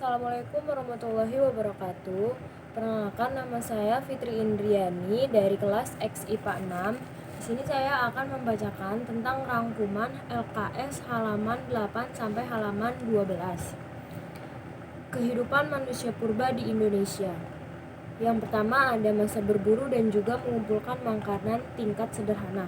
Assalamualaikum warahmatullahi wabarakatuh. Perkenalkan, nama saya Fitri Indriani dari kelas X IPA 6. Di sini saya akan membacakan tentang rangkuman LKS halaman 8 sampai halaman 12. Kehidupan manusia purba di Indonesia. Yang pertama ada masa berburu dan juga mengumpulkan makanan tingkat sederhana.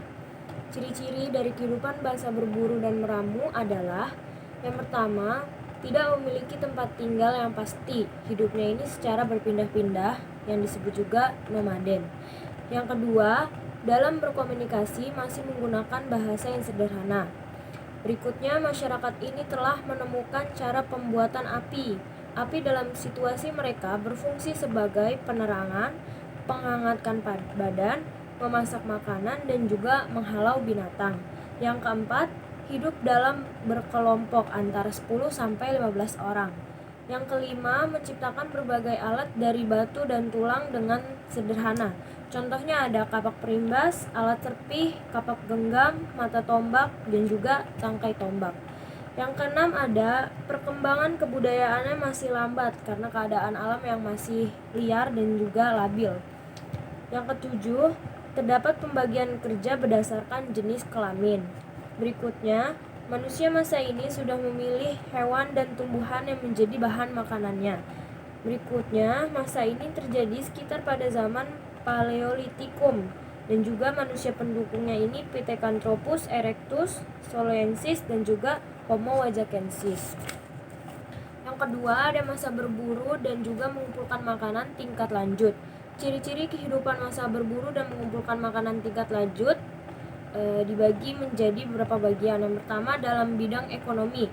Ciri-ciri dari kehidupan bangsa berburu dan meramu adalah: yang pertama, tidak memiliki tempat tinggal yang pasti. Hidupnya ini secara berpindah-pindah, yang disebut juga nomaden. Yang kedua, dalam berkomunikasi masih menggunakan bahasa yang sederhana. Berikutnya, masyarakat ini telah menemukan cara pembuatan api. Api dalam situasi mereka berfungsi sebagai penerangan, menghangatkan badan, memasak makanan, dan juga menghalau binatang. Yang keempat, hidup dalam berkelompok antara 10 sampai 15 orang. Yang kelima, menciptakan berbagai alat dari batu dan tulang dengan sederhana. Contohnya ada kapak perimbas, alat serpih, kapak genggam, mata tombak, dan juga tangkai tombak. Yang keenam ada perkembangan kebudayaannya masih lambat karena keadaan alam yang masih liar dan juga labil. Yang ketujuh, terdapat pembagian kerja berdasarkan jenis kelamin. Berikutnya, manusia masa ini sudah memilih hewan dan tumbuhan yang menjadi bahan makanannya. Berikutnya, masa ini terjadi sekitar pada zaman Paleolitikum, dan juga manusia pendukungnya ini Pithecanthropus erectus, Soloensis, dan juga Homo wajackensis. Yang kedua, ada masa berburu dan juga mengumpulkan makanan tingkat lanjut. Ciri-ciri kehidupan masa berburu dan mengumpulkan makanan tingkat lanjut dibagi menjadi beberapa bagian. Yang pertama, dalam bidang ekonomi,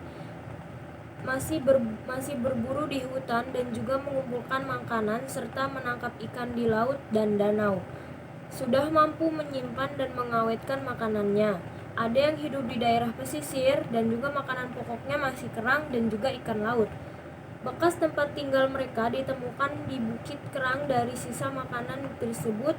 masih berburu di hutan dan juga mengumpulkan makanan serta menangkap ikan di laut dan danau. Sudah mampu menyimpan dan mengawetkan makanannya. Ada yang hidup di daerah pesisir dan juga makanan pokoknya masih kerang dan juga ikan laut. Bekas tempat tinggal mereka ditemukan di Bukit Kerang dari sisa makanan tersebut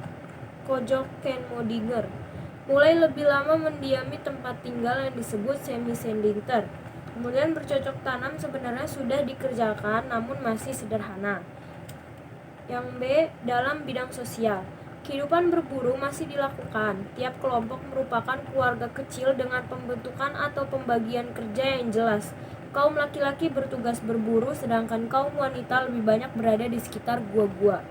Kojokenmodinger. Mulai lebih lama mendiami tempat tinggal yang disebut semi-sedenter. Kemudian bercocok tanam sebenarnya sudah dikerjakan namun masih sederhana. Yang B, dalam bidang sosial, kehidupan berburu masih dilakukan. Tiap kelompok merupakan keluarga kecil dengan pembentukan atau pembagian kerja yang jelas. Kaum laki-laki bertugas berburu, sedangkan kaum wanita lebih banyak berada di sekitar gua-gua.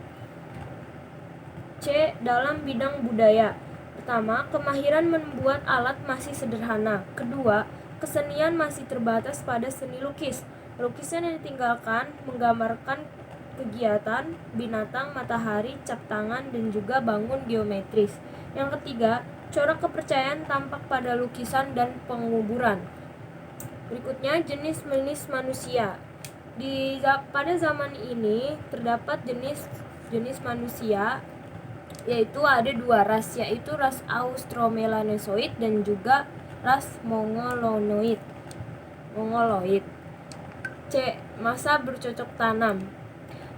C, dalam bidang budaya. Pertama, kemahiran membuat alat masih sederhana. Kedua, kesenian masih terbatas pada seni lukis. Lukisan yang ditinggalkan menggambarkan kegiatan, binatang, matahari, cap tangan, dan juga bangun geometris. Yang ketiga, corak kepercayaan tampak pada lukisan dan penguburan. Berikutnya, jenis-jenis manusia. Pada zaman ini terdapat jenis manusia, yaitu ada dua ras, yaitu ras Austromelanozoid dan juga ras Mongoloid. C, masa bercocok tanam.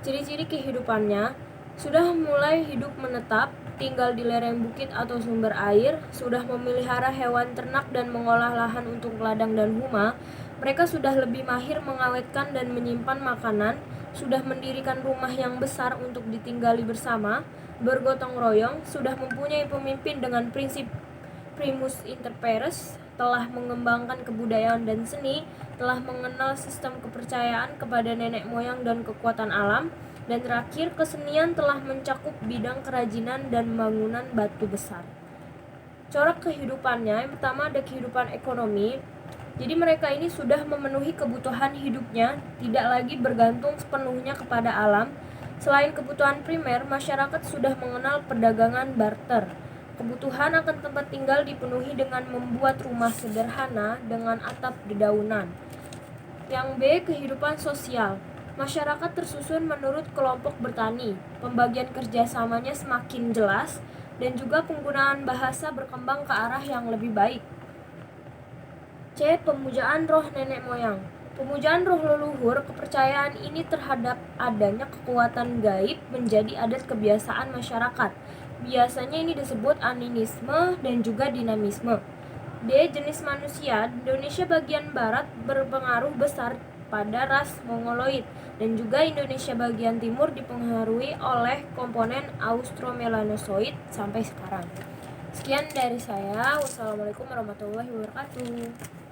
Ciri-ciri kehidupannya: sudah mulai hidup menetap, tinggal di lereng bukit atau sumber air, sudah memelihara hewan ternak dan mengolah lahan untuk ladang dan huma. Mereka sudah lebih mahir mengawetkan dan menyimpan makanan, sudah mendirikan rumah yang besar untuk ditinggali bersama, bergotong royong, sudah mempunyai pemimpin dengan prinsip primus inter pares, telah mengembangkan kebudayaan dan seni, telah mengenal sistem kepercayaan kepada nenek moyang dan kekuatan alam, dan terakhir, kesenian telah mencakup bidang kerajinan dan bangunan batu besar. Corak kehidupannya, yang pertama ada kehidupan ekonomi. Jadi mereka ini sudah memenuhi kebutuhan hidupnya, tidak lagi bergantung sepenuhnya kepada alam. Selain kebutuhan primer, masyarakat sudah mengenal perdagangan barter. Kebutuhan akan tempat tinggal dipenuhi dengan membuat rumah sederhana dengan atap dedaunan. Yang B, kehidupan sosial. Masyarakat tersusun menurut kelompok bertani. Pembagian kerjasamanya semakin jelas dan juga penggunaan bahasa berkembang ke arah yang lebih baik. C, pemujaan roh nenek moyang. Pemujaan roh leluhur, kepercayaan ini terhadap adanya kekuatan gaib menjadi adat kebiasaan masyarakat. Biasanya ini disebut animisme dan juga dinamisme. D, jenis manusia. Indonesia bagian barat berpengaruh besar pada ras Mongoloid, dan juga Indonesia bagian timur dipengaruhi oleh komponen Austromelanozoid sampai sekarang. Sekian dari saya. Wassalamualaikum warahmatullahi wabarakatuh.